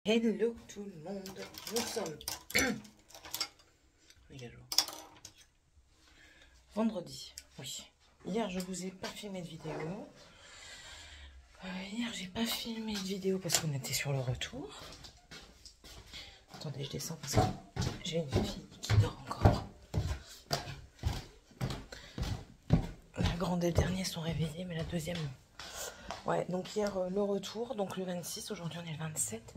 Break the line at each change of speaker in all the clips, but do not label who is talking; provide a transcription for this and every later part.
Hello tout le monde, nous sommes vendredi, oui. Hier je vous ai pas filmé de vidéo. Hier j'ai pas filmé de vidéo parce qu'on était sur le retour. Attendez, je descends parce que j'ai une fille qui dort encore. La grande et le dernier sont réveillés, mais la deuxième non. Ouais, donc hier le retour, donc le 26, aujourd'hui on est le 27.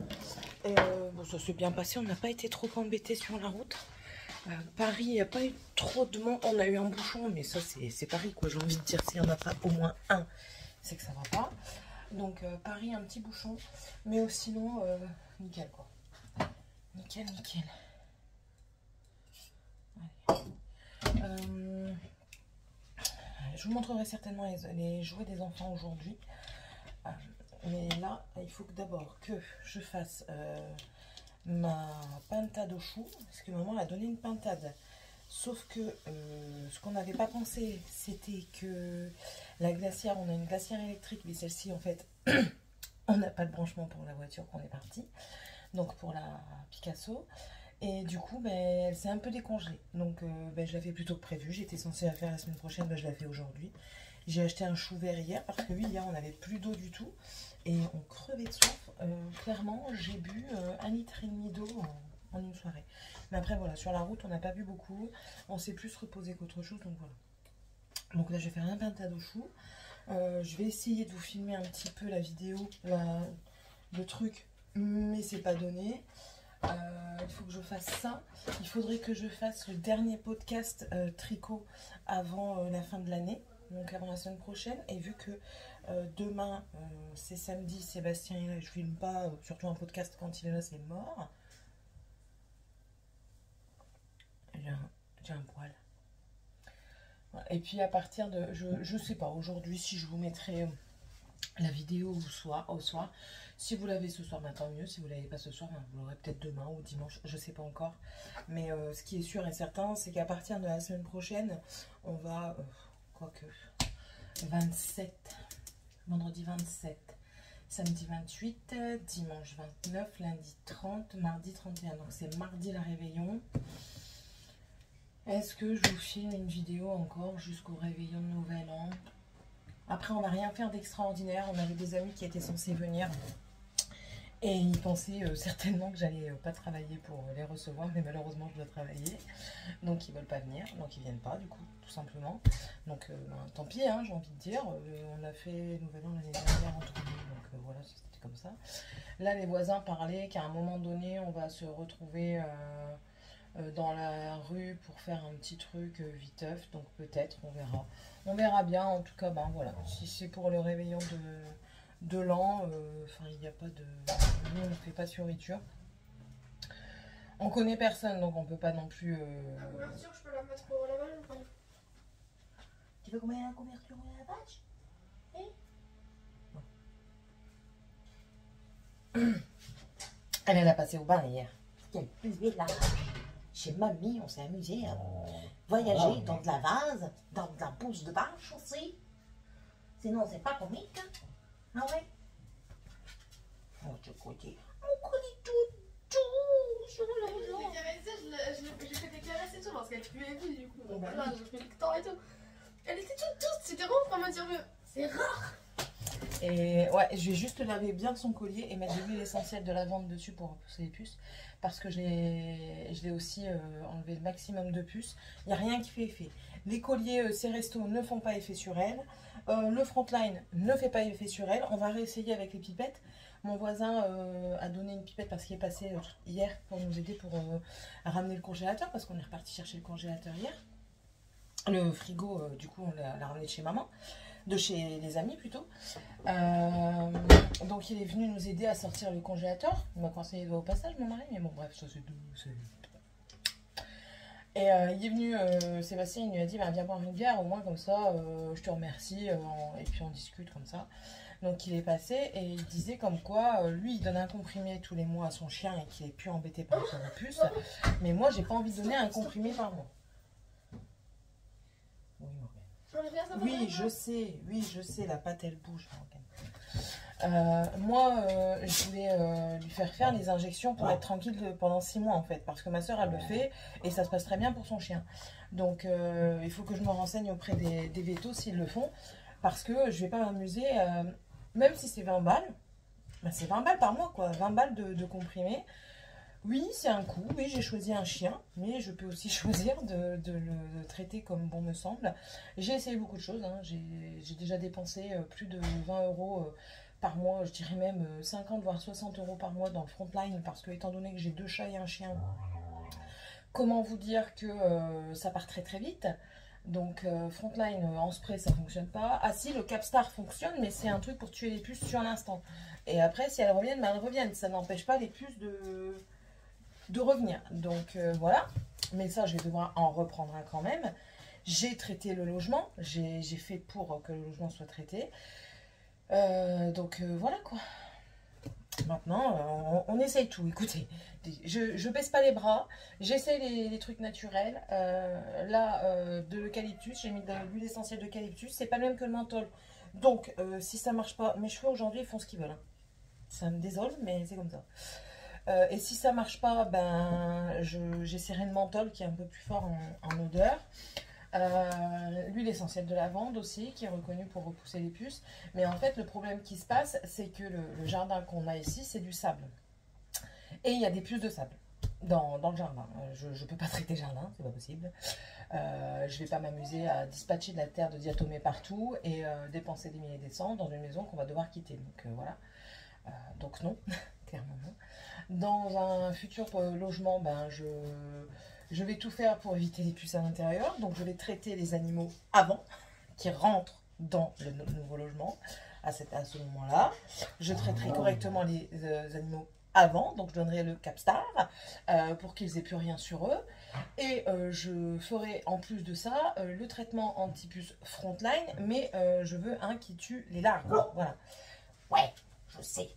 Et bon, ça s'est bien passé, on n'a pas été trop embêtés sur la route. Paris, il n'y a pas eu trop de monde, on a eu un bouchon, mais ça c'est Paris quoi, j'ai envie de dire, s'il n'y en a pas au moins un, c'est que ça va pas. Donc Paris, un petit bouchon, mais sinon, nickel quoi. Nickel, nickel. Allez. Je vous montrerai certainement les jouets des enfants aujourd'hui. Mais là, il faut que d'abord que je fasse ma pintade au chou. Parce que maman a donné une pintade. Sauf que ce qu'on n'avait pas pensé, c'était que la glacière, on a une glacière électrique. Mais celle-ci, en fait, on n'a pas de branchement pour la voiture quand on est parti. Donc pour la Picasso. Et du coup, elle s'est un peu décongelée. Donc, je l'avais plutôt que prévu. J'étais censée la faire la semaine prochaine. Je la fais aujourd'hui. J'ai acheté un chou vert hier parce que oui, hier, on n'avait plus d'eau du tout. Et on crevait de soif. Clairement, j'ai bu 1,5 litre d'eau en une soirée. Mais après, voilà, sur la route, on n'a pas bu beaucoup. On s'est plus reposé qu'autre chose. Donc, voilà. Donc là, je vais faire un pintade au chou. Je vais essayer de vous filmer un petit peu la vidéo, le truc. Mais c'est pas donné. Il faut que je fasse ça. Il faudrait que je fasse le dernier podcast tricot avant la fin de l'année, donc avant la semaine prochaine. Et vu que demain c'est samedi, Sébastien est là, je filme pas, surtout un podcast quand il est là, c'est mort. J'ai un poil. Et puis à partir de, je sais pas, aujourd'hui si je vous mettrai la vidéo au soir. Si vous l'avez ce soir, tant mieux. Si vous ne l'avez pas ce soir, vous l'aurez peut-être demain ou dimanche, je ne sais pas encore. Mais ce qui est sûr et certain, c'est qu'à partir de la semaine prochaine, on va, quoique, 27, vendredi 27, samedi 28, dimanche 29, lundi 30, mardi 31. Donc c'est mardi la réveillon. Est-ce que je vous filme une vidéo encore jusqu'au réveillon de Nouvel An? Après, on va rien faire d'extraordinaire. On avait des amis qui étaient censés venir. Et ils pensaient certainement que j'allais pas travailler pour les recevoir. Mais malheureusement, je dois travailler. Donc, ils veulent pas venir. Donc, ils viennent pas, du coup, tout simplement. Donc, tant pis, hein, j'ai envie de dire. On a fait Nouvel An l'année dernière entre nous. Donc, voilà, c'était comme ça. Là, les voisins parlaient qu'à un moment donné, on va se retrouver dans la rue pour faire un petit truc viteuf. Donc, peut-être, on verra. On verra bien, en tout cas, voilà. Si c'est pour le réveillon de l'an, il n'y a pas de... Nous, on ne fait pas de fioriture. On connaît personne, donc on peut pas non plus...
La couverture, je peux la mettre au lavage ou pas?
Tu veux qu'on mette la couverture au lavage? Elle a passé au bain hier. Quelle pluie là. Chez mamie, on s'est amusé à voyager dans de la vase, dans de la bouse de bâche aussi. Sinon, c'est pas comique. Hein? Ah ouais? Oh, tu côté. Mon colis tout sur le
J'ai caressé, j'ai fait des caresses et tout parce qu'elle puait plus du coup. Donc là, j'ai fait le temps et tout. Elle était toute douce, c'était vraiment pour me dire mieux. C'est rare.
Et ouais, je vais juste laver bien son collier et mettre de l'huile essentielle de lavande dessus pour repousser les puces. Parce que je l'ai aussi enlevé le maximum de puces. Il n'y a rien qui fait effet. Les colliers Ceresto ne font pas effet sur elle. Le Frontline ne fait pas effet sur elle. On va réessayer avec les pipettes. Mon voisin a donné une pipette parce qu'il est passé hier pour nous aider pour ramener le congélateur. Parce qu'on est reparti chercher le congélateur hier. Le frigo, du coup, on l'a ramené de chez maman. De chez les amis plutôt. Donc il est venu nous aider à sortir le congélateur. Il m'a conseillé au passage, mon mari, mais bon bref, ça c'est tout. Et il est venu, Sébastien, il lui a dit viens boire une bière, au moins comme ça, je te remercie, et puis on discute comme ça. Donc il est passé et il disait comme quoi, lui il donne un comprimé tous les mois à son chien et qu'il est plus embêté par la puce. Mais moi j'ai pas envie de donner un comprimé par mois. Oui, je sais, la pâte elle bouge. Moi, je voulais lui faire les injections pour être tranquille pendant 6 mois en fait, parce que ma soeur elle le fait et ça se passe très bien pour son chien. Donc il faut que je me renseigne auprès des vétos s'ils le font, parce que je vais pas m'amuser, même si c'est 20 balles, ben c'est 20 balles par mois quoi, 20 balles de comprimés. Oui, c'est un coût, oui, j'ai choisi un chien, mais je peux aussi choisir de le traiter comme bon me semble. J'ai essayé beaucoup de choses, hein. J'ai déjà dépensé plus de 20 euros par mois, je dirais même 50 voire 60 euros par mois dans le Frontline, parce que étant donné que j'ai 2 chats et un chien, comment vous dire que ça part très très vite. Donc Frontline en spray ça fonctionne pas. Ah si, le Capstar fonctionne, mais c'est un truc pour tuer les puces sur l'instant. Et après si elles reviennent, ben elles reviennent. Ça n'empêche pas les puces de revenir. Donc voilà. Mais ça je vais devoir en reprendre un quand même. J'ai traité le logement. J'ai fait pour que le logement soit traité. Donc voilà quoi. Maintenant, on essaye tout. Écoutez, je baisse pas les bras. J'essaie les trucs naturels. Là, de l'eucalyptus, j'ai mis de l'huile essentielle d'eucalyptus. C'est pas le même que le menthol. Donc, si ça marche pas, mes cheveux aujourd'hui, ils font ce qu'ils veulent, hein. Ça me désole, mais c'est comme ça. Et si ça marche pas, ben, j'essaierai le menthol qui est un peu plus fort en odeur. L'huile essentielle de lavande aussi, qui est reconnue pour repousser les puces. Mais en fait, le problème qui se passe, c'est que le jardin qu'on a ici, c'est du sable. Et il y a des puces de sable dans le jardin. Je ne peux pas traiter le jardin, c'est pas possible. Je vais pas m'amuser à dispatcher de la terre de diatomée partout et dépenser des milliers et des cents dans une maison qu'on va devoir quitter. Donc voilà. Donc non, clairement non. Dans un futur logement, ben je vais tout faire pour éviter les puces à l'intérieur. Donc je vais traiter les animaux avant qui rentrent dans le nouveau logement à ce moment-là. Je traiterai correctement les animaux avant. Donc je donnerai le Capstar pour qu'ils aient plus rien sur eux. Et je ferai en plus de ça le traitement anti-puce Frontline. Mais je veux un qui tue les larves. Voilà. Ouais, je sais.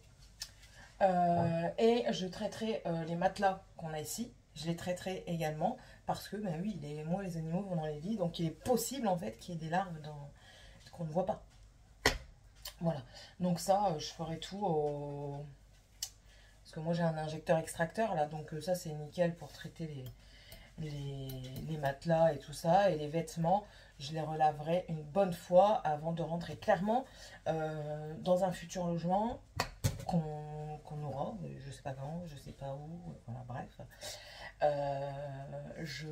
Et je traiterai les matelas qu'on a ici. Je les traiterai également parce que, ben oui, moi les animaux vont dans les lits, donc il est possible en fait qu'il y ait des larves qu'on ne voit pas. Voilà. Donc ça, je ferai tout au... Parce que moi j'ai un injecteur extracteur là, donc ça c'est nickel pour traiter les matelas et tout ça. Et les vêtements, je les relaverai une bonne fois avant de rentrer. Clairement, dans un futur logement qu'on aura, je sais pas quand, je sais pas où, voilà, bref. Je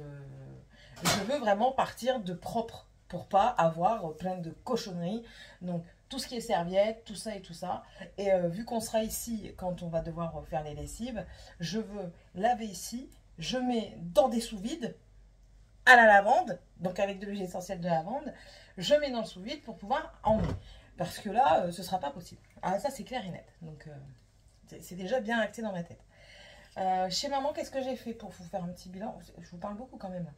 veux vraiment partir de propre pour pas avoir plein de cochonneries. Donc tout ce qui est serviettes, tout ça et tout ça. Et vu qu'on sera ici quand on va devoir faire les lessives, je veux laver ici. Je mets dans des sous-vides à la lavande, donc avec de l'huile essentielle de lavande. Je mets dans le sous-vide pour pouvoir emmener. Parce que là, ce sera pas possible. Ah, ça, c'est clair et net. Donc, c'est déjà bien acté dans ma tête. Chez maman, qu'est-ce que j'ai fait pour vous faire un petit bilan? Je vous parle beaucoup quand même.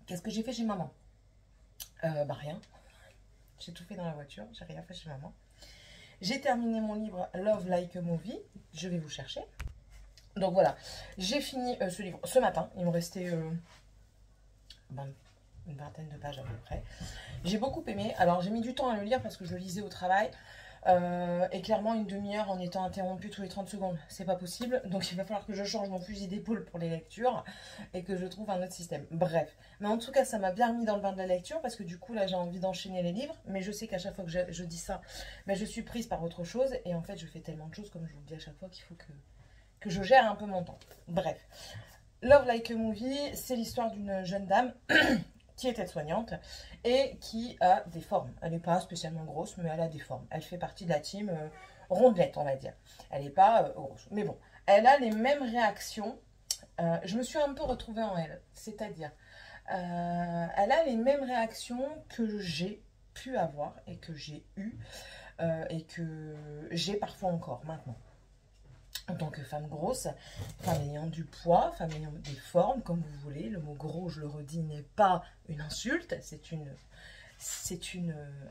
Qu'est-ce que j'ai fait chez maman? Bah, rien. J'ai tout fait dans la voiture. J'ai rien fait chez maman. J'ai terminé mon livre Love Like a Movie. Je vais vous chercher. Donc, voilà. J'ai fini ce livre ce matin. Il me restait... une vingtaine de pages à peu près. J'ai beaucoup aimé. Alors j'ai mis du temps à le lire parce que je le lisais au travail. Et clairement une demi-heure en étant interrompue tous les 30 secondes, c'est pas possible. Donc il va falloir que je change mon fusil d'épaule pour les lectures et que je trouve un autre système. Bref. Mais en tout cas ça m'a bien remis dans le bain de la lecture parce que du coup là j'ai envie d'enchaîner les livres. Mais je sais qu'à chaque fois que je dis ça, ben, je suis prise par autre chose. Et en fait je fais tellement de choses comme je vous le dis à chaque fois qu'il faut que je gère un peu mon temps. Bref. Love Like a Movie, c'est l'histoire d'une jeune dame qui est aide-soignante et qui a des formes. Elle n'est pas spécialement grosse, mais elle a des formes. Elle fait partie de la team rondelette, on va dire. Elle n'est pas grosse. Mais bon, elle a les mêmes réactions. Je me suis un peu retrouvée en elle. C'est-à-dire, elle a les mêmes réactions que j'ai pu avoir et que j'ai eu et que j'ai parfois encore maintenant. En tant que femme grosse, femme ayant du poids, femme ayant des formes, comme vous voulez. Le mot gros, je le redis, n'est pas une insulte, c'est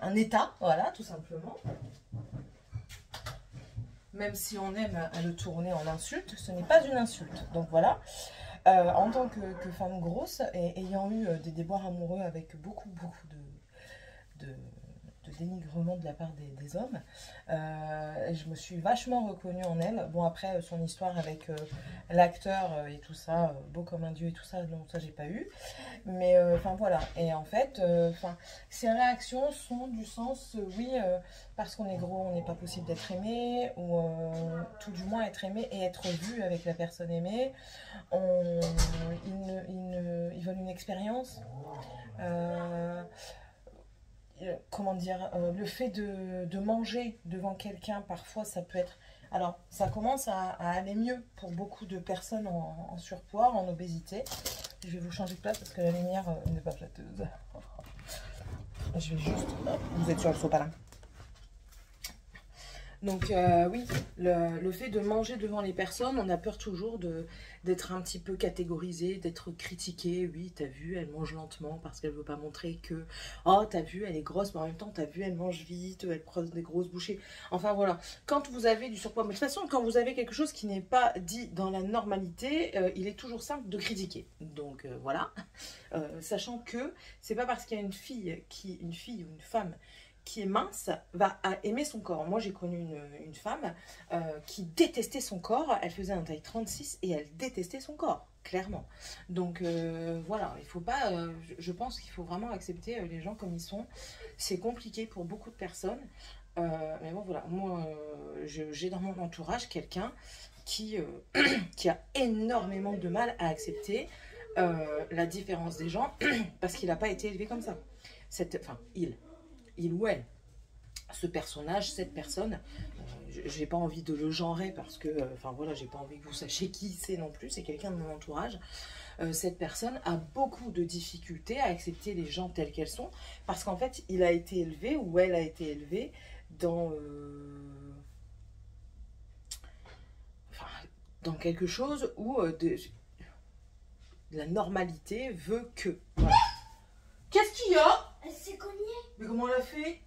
un état, voilà, tout simplement. Même si on aime à le tourner en insulte, ce n'est pas une insulte. Donc voilà, en tant que femme grosse, et ayant eu des déboires amoureux avec beaucoup de dénigrement de la part des hommes. Je me suis vachement reconnue en elle. Bon, après, son histoire avec l'acteur et tout ça, beau comme un dieu et tout ça, non, ça, j'ai pas eu. Mais, enfin, voilà. Et en fait, ces réactions sont du sens, oui, parce qu'on est gros, on n'est pas possible d'être aimé, ou tout du moins être aimé et être vu avec la personne aimée. Ils veulent une expérience. Comment dire, le fait de manger devant quelqu'un, parfois ça peut être... Alors, ça commence à aller mieux pour beaucoup de personnes en surpoids, en obésité. Je vais vous changer de place parce que la lumière n'est pas flatteuse. Je vais juste... Vous êtes sur le sopalin. Donc oui, le fait de manger devant les personnes, on a peur toujours d'être un petit peu catégorisé, d'être critiqué. Oui, t'as vu, elle mange lentement parce qu'elle veut pas montrer que... Oh, t'as vu, elle est grosse, mais en même temps, t'as vu, elle mange vite, elle prend des grosses bouchées. Enfin voilà, quand vous avez du surpoids, mais de toute façon, quand vous avez quelque chose qui n'est pas dit dans la normalité, il est toujours simple de critiquer. Donc voilà, sachant que c'est pas parce qu'il y a une fille ou une femme qui est mince va aimer son corps. Moi, j'ai connu une femme qui détestait son corps. Elle faisait un taille 36 et elle détestait son corps, clairement. Donc, voilà, il faut pas... je pense qu'il faut vraiment accepter les gens comme ils sont. C'est compliqué pour beaucoup de personnes. Mais bon, voilà. Moi, j'ai dans mon entourage quelqu'un qui a énormément de mal à accepter la différence des gens parce qu'il n'a pas été élevé comme ça. Enfin, il ou elle, ce personnage, cette personne, j'ai pas envie de le genrer parce que, enfin voilà, j'ai pas envie que vous sachiez qui c'est non plus, c'est quelqu'un de mon entourage. Cette personne a beaucoup de difficultés à accepter les gens tels qu'elles sont parce qu'en fait, il a été élevé ou elle a été élevée dans, dans quelque chose où la normalité veut que... Voilà. Qu'est-ce qu'il y a ?
Elle s'est cognée.
Mais comment elle a fait?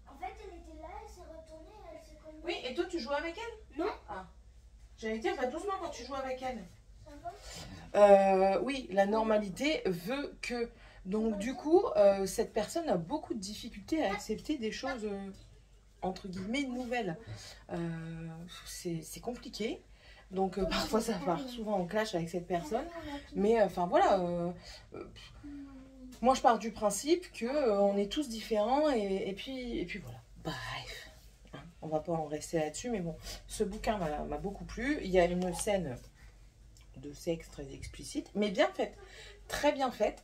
En fait, elle était là, elle s'est retournée, elle s'est cognée.
Oui, et toi, tu joues avec elle?
Non.
Ah. J'allais dire, va doucement quand tu joues avec elle.
Ça va?
Oui, la normalité veut que... Donc, du coup, cette personne a beaucoup de difficultés à accepter des choses, entre guillemets, nouvelles. C'est compliqué. Donc, parfois, ça part souvent en clash avec cette personne. Mais, enfin, voilà... moi, je pars du principe que on est tous différents et puis voilà. Bref, hein, on va pas en rester là-dessus, mais bon, ce bouquin m'a beaucoup plu. Il y a une scène de sexe très explicite, mais bien faite, très bien faite,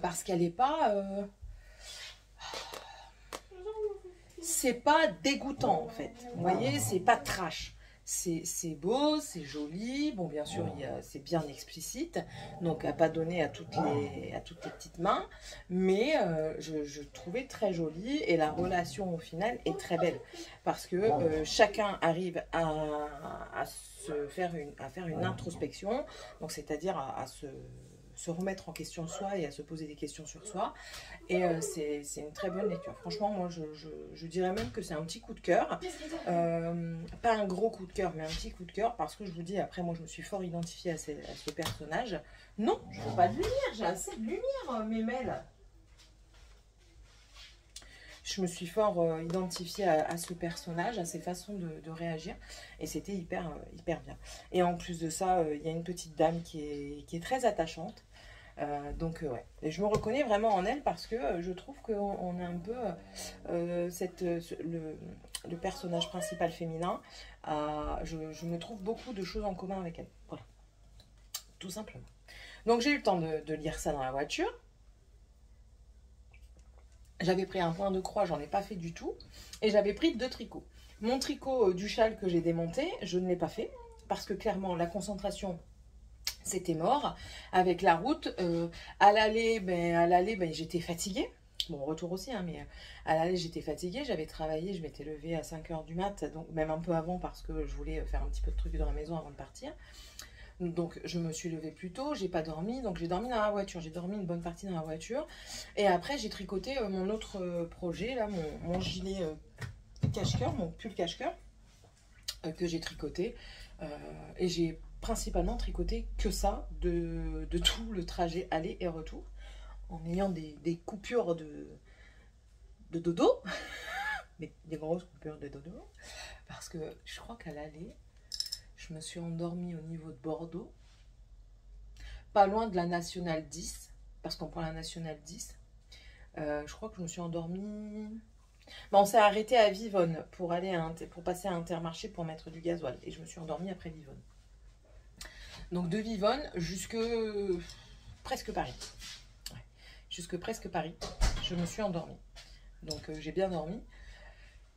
parce qu'elle n'est pas... c'est pas dégoûtant, en fait. Vous voyez, c'est pas trash. C'est beau, c'est joli. Bon, bien sûr, c'est bien explicite. Donc, à pas donner à toutes les petites mains. Mais je trouvais très joli. Et la relation, au final, est très belle. Parce que chacun arrive à faire une introspection. Donc, c'est-à-dire à se remettre en question soi et à se poser des questions sur soi. Et c'est une très bonne lecture. Franchement, moi, je dirais même que c'est un petit coup de cœur. Pas un gros coup de cœur, mais un petit coup de cœur. Parce que je vous dis, après, moi, je me suis fort identifiée à ce personnage. Non, je ne veux pas de lumière. J'ai assez de lumière, mes mails. Je me suis fort identifiée à ce personnage, à ses façons de réagir. Et c'était hyper bien. Et en plus de ça, il y a une petite dame qui est très attachante. Donc ouais, et je me reconnais vraiment en elle parce que je trouve qu'on a un peu le personnage principal féminin, je me trouve beaucoup de choses en commun avec elle, voilà, tout simplement. Donc j'ai eu le temps de lire ça dans la voiture. J'avais pris un point de croix, j'en ai pas fait du tout, et j'avais pris 2 tricots. Mon tricot du châle que j'ai démonté, je ne l'ai pas fait parce que clairement la concentration, c'était mort avec la route. À l'aller, j'étais fatiguée. Bon, retour aussi, hein, mais à l'aller, j'étais fatiguée. J'avais travaillé, je m'étais levée à 5 h du mat, donc même un peu avant parce que je voulais faire un petit peu de trucs dans la maison avant de partir. Donc, je me suis levée plus tôt, j'ai pas dormi, donc j'ai dormi dans la voiture. J'ai dormi une bonne partie dans la voiture. Et après, j'ai tricoté mon autre projet, là, mon gilet cache-cœur, mon pull cache-cœur, que j'ai tricoté. Et j'ai principalement tricoté que ça de tout le trajet aller et retour en ayant des coupures dodo, mais des grosses coupures de dodo, parce que je crois qu'à l'aller, je me suis endormie au niveau de Bordeaux, pas loin de la Nationale 10, parce qu'on prend la Nationale 10. Je crois que je me suis endormie... Bon, on s'est arrêté à Vivonne pour passer à Intermarché pour mettre du gasoil. Et je me suis endormie après Vivonne. Donc de Vivonne jusque presque Paris. Ouais. Jusque presque Paris, je me suis endormie. Donc j'ai bien dormi.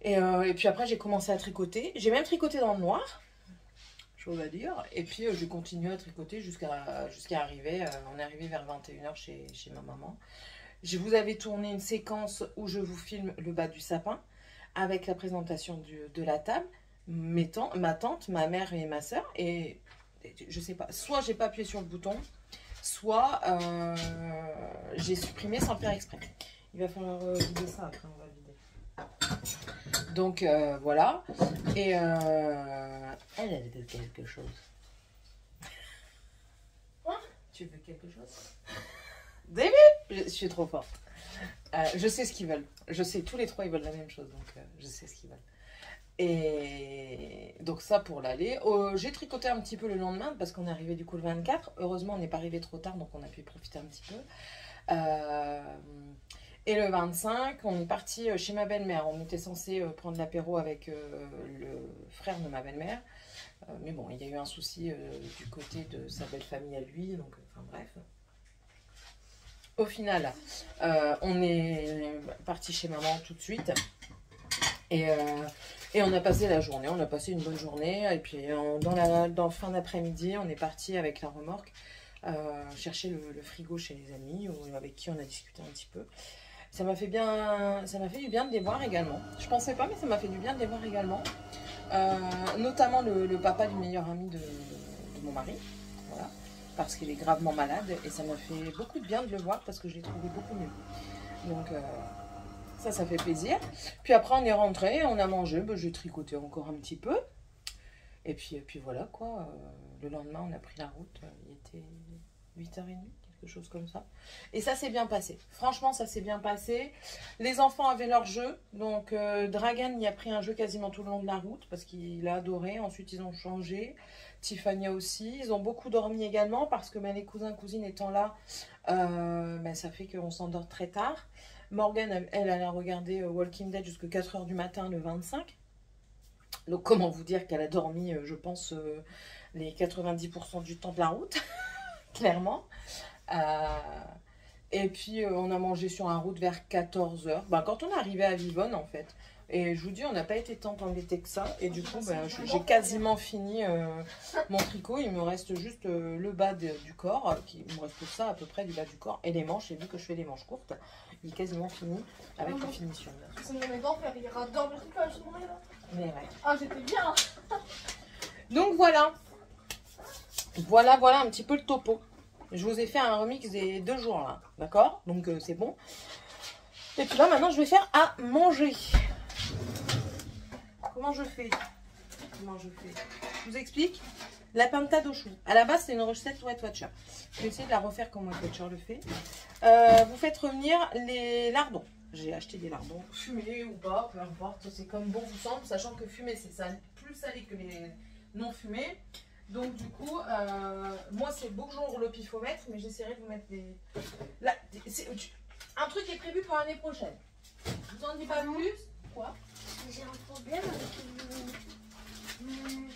Et puis après, j'ai commencé à tricoter. J'ai même tricoté dans le noir, chose à dire. Et puis j'ai continué à tricoter jusqu'à arriver. On est arrivé vers 21h chez ma maman. Je vous avais tourné une séquence où je vous filme le bas du sapin avec la présentation de la table, ma tante, ma mère et ma soeur. Et je sais pas, soit j'ai pas appuyé sur le bouton, soit j'ai supprimé sans le faire exprès. Il va falloir vider ça après, on va vider. Donc voilà. Et elle veut quelque chose.
Quoi?
Tu veux quelque chose? Début, je suis trop forte. Je sais ce qu'ils veulent. Je sais, tous les trois, ils veulent la même chose. Donc, je sais ce qu'ils veulent. Et donc, ça pour l'aller. J'ai tricoté un petit peu le lendemain parce qu'on est arrivé du coup le 24. Heureusement, on n'est pas arrivé trop tard. Donc, on a pu profiter un petit peu. Et le 25, on est parti chez ma belle-mère. On était censé prendre l'apéro avec le frère de ma belle-mère. Mais bon, il y a eu un souci du côté de sa belle famille à lui. Donc, enfin bref. Au final, on est parti chez maman tout de suite et on a passé la journée, on a passé une bonne journée et puis dans fin d'après-midi, on est parti avec la remorque chercher le frigo chez les amis avec qui on a discuté un petit peu. Ça m'a fait du bien de les voir également. Je pensais pas, mais ça m'a fait du bien de les voir également. Notamment le papa du meilleur ami de mon mari. Voilà. Parce qu'il est gravement malade et ça m'a fait beaucoup de bien de le voir parce que je l'ai trouvé beaucoup mieux. Donc ça fait plaisir. Puis après on est rentré, on a mangé, j'ai tricoté encore un petit peu. Et puis voilà quoi, le lendemain on a pris la route, il était 8h30, quelque chose comme ça. Et ça s'est bien passé, franchement ça s'est bien passé. Les enfants avaient leur jeu, donc Dragan y a pris un jeu quasiment tout le long de la route parce qu'il a adoré, ensuite ils ont changé. Tiffania aussi, ils ont beaucoup dormi également parce que les cousins cousines étant là, ça fait qu'on s'endort très tard. Morgane, elle a regardé Walking Dead jusqu'à 4h du matin le 25. Donc comment vous dire qu'elle a dormi, je pense, les 90% du temps de la route, clairement. Et puis on a mangé sur la route vers 14h, quand on est arrivé à Vivonne en fait. Et je vous dis, on n'a pas été tant embêtés que ça. Et du coup, j'ai quasiment fini mon tricot. Il me reste juste le bas du corps. Il me reste tout ça à peu près du bas du corps. Et les manches, et vu que je fais les manches courtes, il est quasiment fini avec la finition.
C'est mon énorme frère, il radore le tricot à ce moment-là.
Mais ouais.
Ah, j'étais bien.
Donc voilà. Voilà un petit peu le topo. Je vous ai fait un remix des 2 jours là. D'accord? Donc c'est bon. Et puis là, maintenant, je vais faire à manger. Comment je fais? Je vous explique. La pintade au chou. À la base, c'est une recette Weight Watcher. Je vais essayer de la refaire comme Weight Watcher le fait. Vous faites revenir les lardons. J'ai acheté des lardons fumés ou pas, peu importe. C'est comme bon vous semble, sachant que fumé, c'est plus salé que les non fumés. Donc du coup, moi, c'est bonjour le pifomètre, mais j'essaierai de vous mettre des... Là, un truc est prévu pour l'année prochaine. Je vous en dis pas plus. Quoi?
J'ai un problème avec mon truc.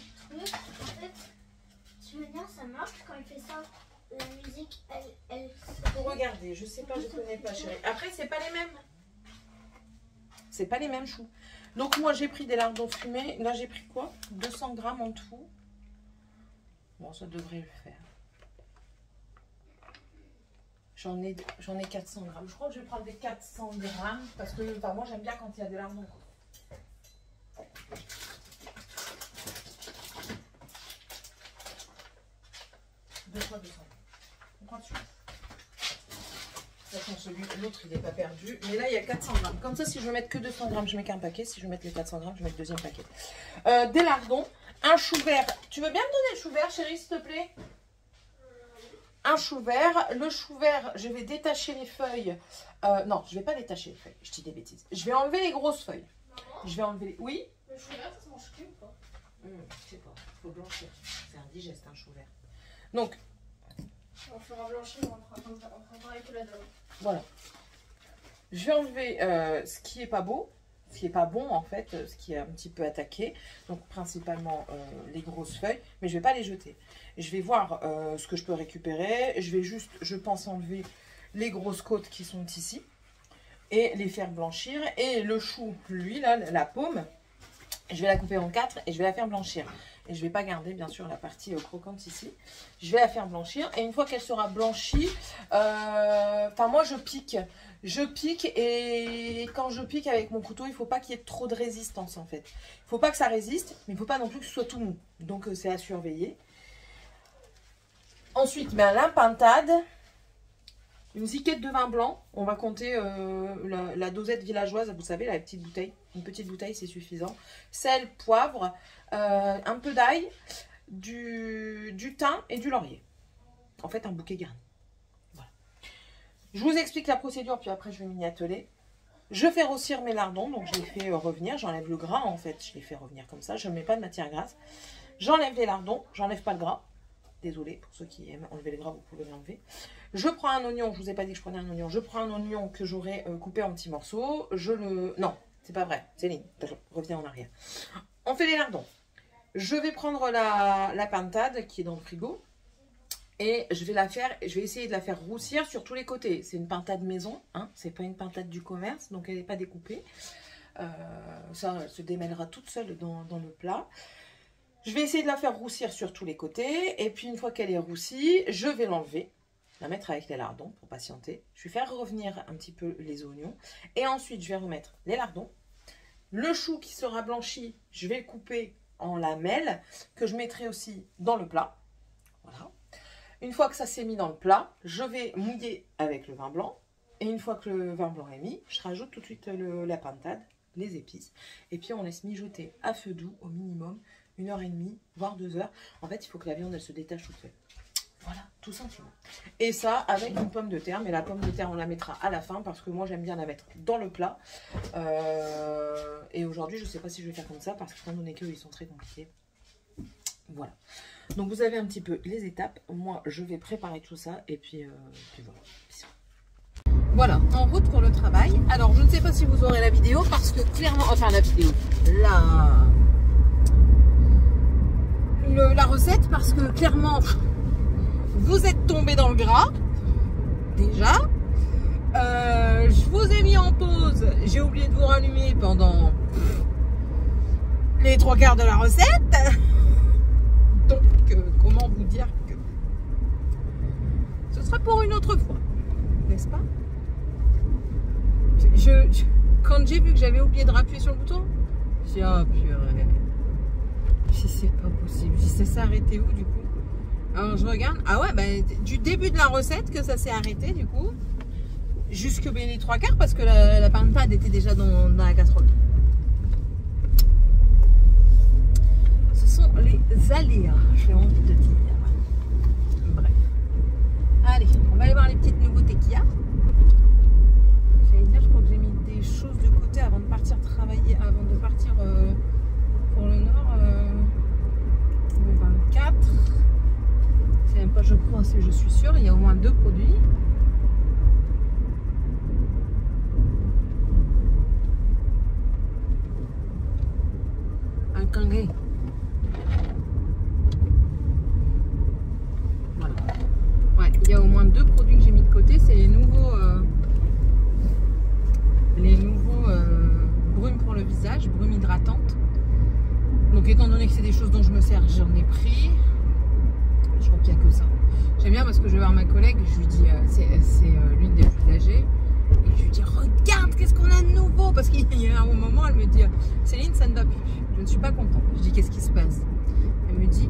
En fait, tu veux dire, ça marche quand il fait ça. La musique, elle...
Faut regarder, je sais pas, je connais pas, chérie. Après, c'est pas les mêmes. C'est pas les mêmes choux. Donc moi, j'ai pris des lardons fumés. Là, j'ai pris quoi? 200 grammes en tout. Bon, ça devrait le faire. J'en ai 400 grammes. Je crois que je vais prendre des 400 grammes parce que moi, j'aime bien quand il y a des lardons. 2 fois 200. On prend dessus. De toute façon, l'autre, il n'est pas perdu. Mais là, il y a 400 grammes. Comme ça, si je veux mettre que 200 grammes, je mets qu'un paquet. Si je veux mettre les 400 grammes, je mets le deuxième paquet. Des lardons. Un chou vert. Tu veux bien me donner le chou vert, chérie, s'il te plaît? un chou vert. Le chou vert, je vais détacher les feuilles. Non, je ne vais pas détacher les feuilles. Je dis des bêtises. Je vais enlever les grosses feuilles.
Maman,
Je vais enlever... Oui.
le chou vert, ça se mange cuit ou pas?
Je sais pas. Il faut blanchir. C'est indigeste, un chou vert. Donc,
On fera blanchir, on fera pareil que la dame.
voilà. Je vais enlever ce qui est pas beau. Ce qui est pas bon en fait, ce qui est un petit peu attaqué, donc principalement les grosses feuilles, mais je vais pas les jeter. Je vais voir ce que je peux récupérer, je vais juste, je pense, enlever les grosses côtes qui sont ici et les faire blanchir. Et le chou, lui, là, la paume, je vais la couper en 4 et je vais la faire blanchir. Et je vais pas garder bien sûr la partie croquante ici. Je vais la faire blanchir et une fois qu'elle sera blanchie, enfin moi je pique. Je pique et quand je pique avec mon couteau, il ne faut pas qu'il y ait trop de résistance en fait. Il ne faut pas que ça résiste, mais il ne faut pas non plus que ce soit tout mou. Donc c'est à surveiller. Ensuite, ben, la pintade, une ziquette de vin blanc. On va compter la dosette villageoise, vous savez, la petite bouteille. Une petite bouteille, c'est suffisant. Sel, poivre, un peu d'ail, du thym et du laurier. En fait, un bouquet garni. Je vous explique la procédure, puis après je vais m'y atteler. Je fais rossir mes lardons, donc je les fais revenir. J'enlève le gras, en fait, je les fais revenir comme ça. Je ne mets pas de matière grasse. J'enlève les lardons, j'enlève pas le gras. Désolée, pour ceux qui aiment enlever le gras, vous pouvez l'enlever. Je prends un oignon, je ne vous ai pas dit que je prenais un oignon. Je prends un oignon que j'aurais coupé en petits morceaux. Je le... Non, c'est pas vrai, Céline, reviens en arrière. On fait les lardons. Je vais prendre la pintade qui est dans le frigo. Et je vais essayer de la faire roussir sur tous les côtés. C'est une pintade maison, hein, c'est pas une pintade du commerce, donc elle n'est pas découpée. Ça, elle se démêlera toute seule dans le plat. Je vais essayer de la faire roussir sur tous les côtés. Et puis une fois qu'elle est roussie, je vais l'enlever, la mettre avec les lardons pour patienter. Je vais faire revenir un petit peu les oignons. Et ensuite, je vais remettre les lardons. Le chou qui sera blanchi, je vais le couper en lamelles que je mettrai aussi dans le plat. Voilà. Une fois que ça s'est mis dans le plat, je vais mouiller avec le vin blanc. Et une fois que le vin blanc est mis, je rajoute tout de suite la pintade, les épices. Et puis on laisse mijoter à feu doux au minimum 1h30, voire 2 heures. En fait, il faut que la viande elle se détache toute seule. Voilà, tout simplement. Et ça avec une pomme de terre. Mais la pomme de terre, on la mettra à la fin parce que moi, j'aime bien la mettre dans le plat. Et aujourd'hui, je ne sais pas si je vais faire comme ça parce que étant donné qu'eux, ils sont très compliqués. Voilà. Donc vous avez un petit peu les étapes. Moi, je vais préparer tout ça et puis voilà. Voilà, en route pour le travail. Alors, je ne sais pas si vous aurez la vidéo parce que clairement, enfin la vidéo, la recette parce que clairement, vous êtes tombé dans le gras déjà. Je vous ai mis en pause. J'ai oublié de vous rallumer pendant les 3/4 de la recette. Donc, comment vous dire que ce sera pour une autre fois, n'est-ce pas? Quand j'ai vu que j'avais oublié de rappuyer sur le bouton, j'ai dit, oh purée, si c'est pas possible, si ça s'est arrêté où du coup? Alors je regarde, ah ouais, bah, du début de la recette que ça s'est arrêté du coup, jusque les 3/4 parce que la pintade était déjà dans la casserole. Les aléas, j'ai envie de dire. Bref. Allez, on va aller voir les petites nouveautés qu'il y a. J'allais dire, je crois que j'ai mis des choses de côté avant de partir travailler, avant de partir pour le Nord le 24. C'est même pas je crois, c'est je suis sûre, il y a au moins 2 produits. Un kangué. Il y a au moins 2 produits que j'ai mis de côté, c'est les nouveaux brumes pour le visage, brumes hydratantes. Donc étant donné que c'est des choses dont je me sers, j'en ai pris. Je crois qu'il n'y a que ça. J'aime bien parce que je vais voir ma collègue, je lui dis, c'est l'une des plus âgées, et je lui dis, regarde, qu'est-ce qu'on a de nouveau? Parce qu'il y a un moment, elle me dit, Céline, ça ne va plus. Je ne suis pas contente. Je dis, qu'est-ce qui se passe? Elle me dit,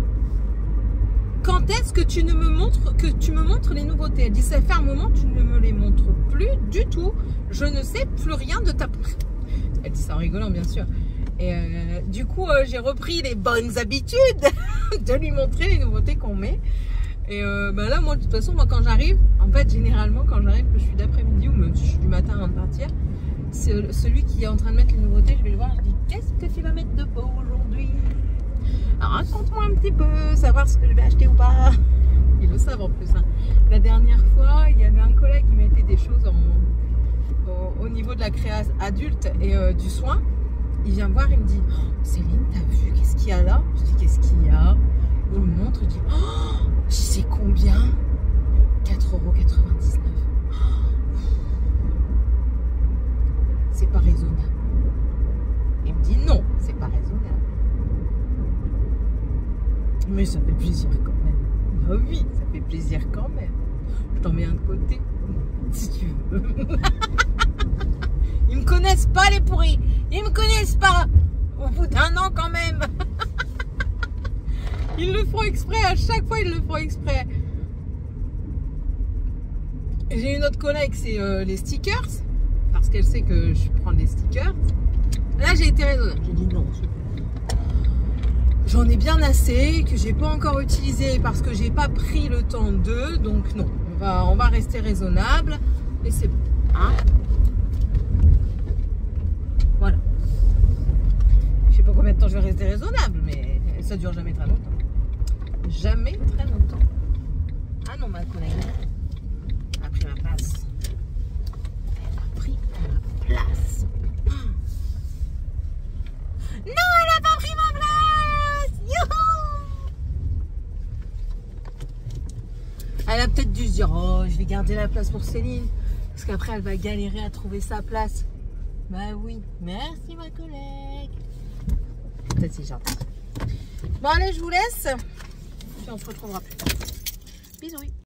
quand est-ce que tu me montres les nouveautés? Elle dit, ça fait un moment, tu ne me les montres plus du tout. Je ne sais plus rien de ta... Elle dit ça en rigolant, bien sûr. Et du coup, j'ai repris les bonnes habitudes de lui montrer les nouveautés qu'on met.
Et là, moi, de toute façon, moi, quand j'arrive, en fait, généralement, quand j'arrive, que je suis d'après-midi ou même si je suis du matin avant de partir, c'est celui qui est en train de mettre les nouveautés. Je vais le voir, je dis, qu'est-ce que tu vas mettre de beau aujourd'hui? Alors, raconte-moi un petit peu, savoir ce que je vais acheter ou pas. Ils le savent en plus. Hein. La dernière fois, il y avait un collègue qui mettait des choses au niveau de la création adulte et du soin. Il vient me voir, il me dit, oh, Céline, t'as vu, qu'est-ce qu'il y a là? Je dis, qu'est-ce qu'il y a? Il me montre, il dit, oh, je sais combien? 4,99 €. C'est pas raisonnable. Il me dit, non, c'est pas raisonnable. Mais ça fait plaisir quand même. Ah oui, ça fait plaisir quand même. Je t'en mets un de côté, si tu veux. Ils me connaissent pas les pourris. Ils me connaissent pas. Au bout d'un an quand même. Ils le font exprès. À chaque fois, ils le font exprès. J'ai une autre collègue, c'est les stickers. Parce qu'elle sait que je prends des stickers. Là, j'ai été raisonnable. J'ai dit non. J'en ai bien assez, que j'ai pas encore utilisé parce que j'ai pas pris le temps d'eux. Donc non, on va rester raisonnable. Et c'est bon. Hein? Voilà. Je sais pas combien de temps je vais rester raisonnable, mais ça dure jamais très longtemps. Jamais très longtemps. Ah non, ma collègue a pris ma place. Elle a pris ma place. Non, elle a pas pris ma place. Youhou! Elle a peut-être dû se dire, oh, je vais garder la place pour Céline. Parce qu'après, elle va galérer à trouver sa place. Bah oui, merci ma collègue. Peut-être c'est gentil. Bon allez, je vous laisse. Puis on se retrouvera plus tard. Bisous.